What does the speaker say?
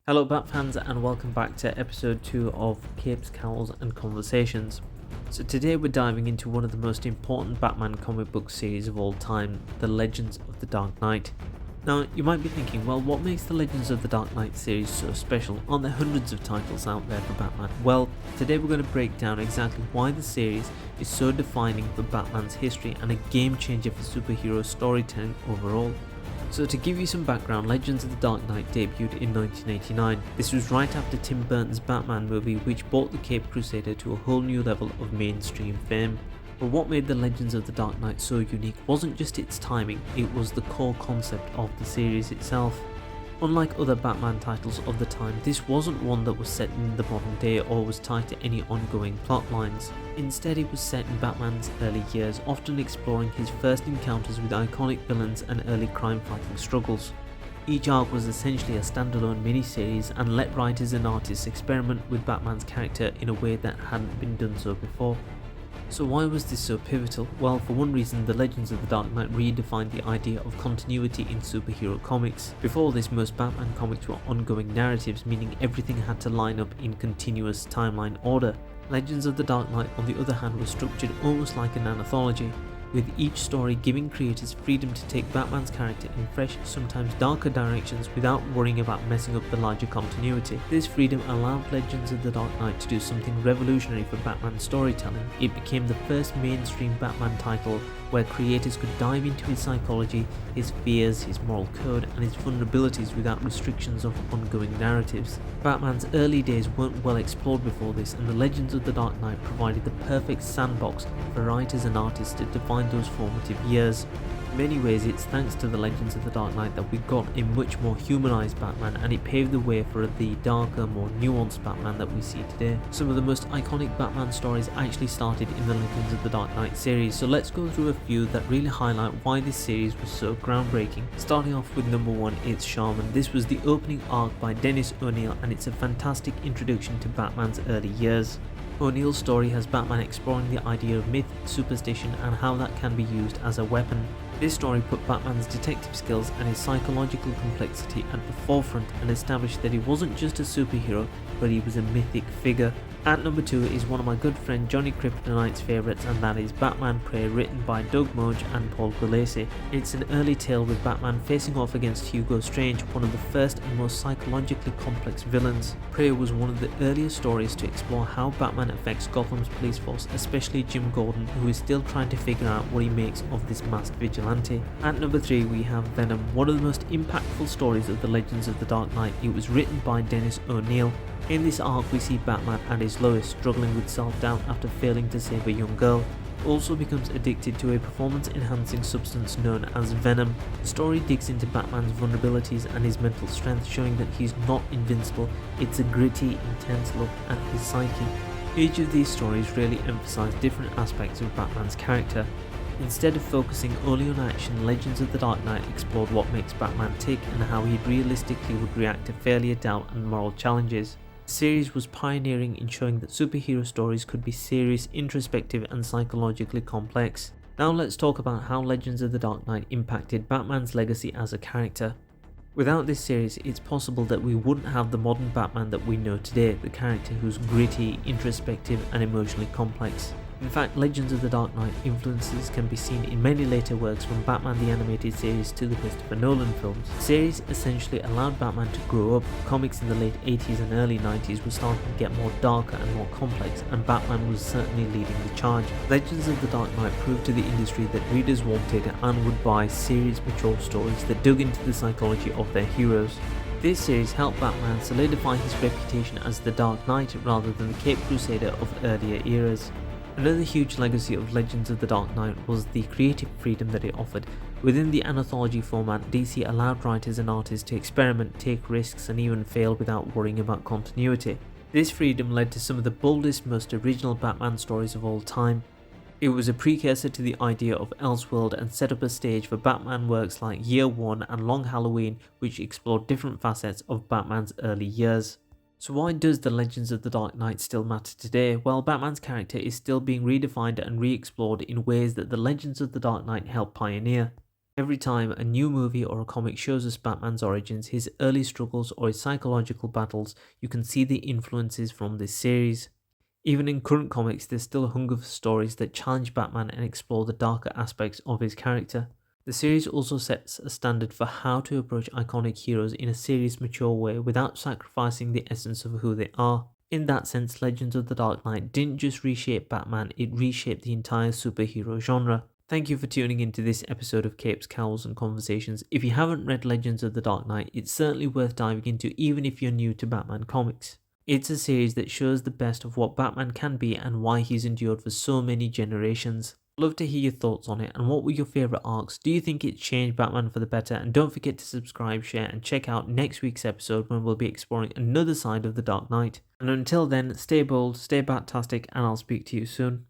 Hello Bat fans and welcome back to episode 2 of Capes, Cowls and Conversations. So today we're diving into one of the most important Batman comic book series of all time, The Legends of the Dark Knight. Now you might be thinking, well, what makes the Legends of the Dark Knight series so special? Aren't there hundreds of titles out there for Batman? Well, today we're going to break down exactly why the series is so defining for Batman's history and a game changer for superhero storytelling overall. So to give you some background, Legends of the Dark Knight debuted in 1989. This was right after Tim Burton's Batman movie, which brought the Caped Crusader to a whole new level of mainstream fame. But what made the Legends of the Dark Knight so unique wasn't just its timing, it was the core concept of the series itself. Unlike other Batman titles of the time, this wasn't one that was set in the modern day or was tied to any ongoing plot lines. Instead, it was set in Batman's early years, often exploring his first encounters with iconic villains and early crime-fighting struggles. Each arc was essentially a standalone miniseries and let writers and artists experiment with Batman's character in a way that hadn't been done so before. So why was this so pivotal? Well, for one reason, the Legends of the Dark Knight redefined the idea of continuity in superhero comics. Before this, most Batman comics were ongoing narratives, meaning everything had to line up in continuous timeline order. Legends of the Dark Knight, on the other hand, was structured almost like an anthology, with each story giving creators freedom to take Batman's character in fresh, sometimes darker directions without worrying about messing up the larger continuity. This freedom allowed Legends of the Dark Knight to do something revolutionary for Batman storytelling. It became the first mainstream Batman title where creators could dive into his psychology, his fears, his moral code, and his vulnerabilities without restrictions of ongoing narratives. Batman's early days weren't well explored before this, and the Legends of the Dark Knight provided the perfect sandbox for writers and artists to define those formative years. In many ways, it's thanks to the Legends of the Dark Knight that we got a much more humanized Batman, and it paved the way for the darker, more nuanced Batman that we see today. Some of the most iconic Batman stories actually started in the Legends of the Dark Knight series, so let's go through a few that really highlight why this series was so groundbreaking. Starting off with number 1, it's Shaman. This was the opening arc by Dennis O'Neil, and it's a fantastic introduction to Batman's early years. O'Neill's story has Batman exploring the idea of myth, superstition, and how that can be used as a weapon. This story put Batman's detective skills and his psychological complexity at the forefront and established that he wasn't just a superhero, but he was a mythic figure. At number 2 is one of my good friend Johnny Kryptonite's favourites, and that is Batman Prey, written by Doug Moge and Paul Gulacy. It's an early tale with Batman facing off against Hugo Strange, one of the first and most psychologically complex villains. Prey was one of the earliest stories to explore how Batman affects Gotham's police force, especially Jim Gordon, who is still trying to figure out what he makes of this masked vigilante. At number 3 we have Venom, one of the most impactful stories of the Legends of the Dark Knight. It was written by Dennis O'Neil. In this arc, we see Batman at his lowest, struggling with self-doubt after failing to save a young girl. He also becomes addicted to a performance-enhancing substance known as Venom. The story digs into Batman's vulnerabilities and his mental strength, showing that he's not invincible. It's a gritty, intense look at his psyche. Each of these stories really emphasize different aspects of Batman's character. Instead of focusing only on action, Legends of the Dark Knight explored what makes Batman tick and how he realistically would react to failure, doubt, and moral challenges. The series was pioneering in showing that superhero stories could be serious, introspective, and psychologically complex. Now let's talk about how Legends of the Dark Knight impacted Batman's legacy as a character. Without this series, it's possible that we wouldn't have the modern Batman that we know today, the character who's gritty, introspective, and emotionally complex. In fact, Legends of the Dark Knight influences can be seen in many later works, from Batman the Animated Series to the Christopher Nolan films. The series essentially allowed Batman to grow up. Comics in the late 80s and early 90s were starting to get more darker and more complex, and Batman was certainly leading the charge. Legends of the Dark Knight proved to the industry that readers wanted and would buy serious, mature stories that dug into the psychology of their heroes. This series helped Batman solidify his reputation as the Dark Knight rather than the Caped Crusader of earlier eras. Another huge legacy of Legends of the Dark Knight was the creative freedom that it offered. Within the anthology format, DC allowed writers and artists to experiment, take risks, and even fail without worrying about continuity. This freedom led to some of the boldest, most original Batman stories of all time. It was a precursor to the idea of Elseworld and set up a stage for Batman works like Year One and Long Halloween, which explored different facets of Batman's early years. So why does the Legends of the Dark Knight still matter today? Well, Batman's character is still being redefined and re-explored in ways that the Legends of the Dark Knight helped pioneer. Every time a new movie or a comic shows us Batman's origins, his early struggles, or his psychological battles, you can see the influences from this series. Even in current comics, there's still a hunger for stories that challenge Batman and explore the darker aspects of his character. The series also sets a standard for how to approach iconic heroes in a serious, mature way without sacrificing the essence of who they are. In that sense, Legends of the Dark Knight didn't just reshape Batman, it reshaped the entire superhero genre. Thank you for tuning into this episode of Capes, Cowls and Conversations. If you haven't read Legends of the Dark Knight, it's certainly worth diving into even if you're new to Batman comics. It's a series that shows the best of what Batman can be and why he's endured for so many generations. Love to hear your thoughts on it, and what were your favourite arcs? Do you think it's changed Batman for the better? And don't forget to subscribe, share and check out next week's episode when we'll be exploring another side of the Dark Knight. And until then, stay bold, stay Batastic, and I'll speak to you soon.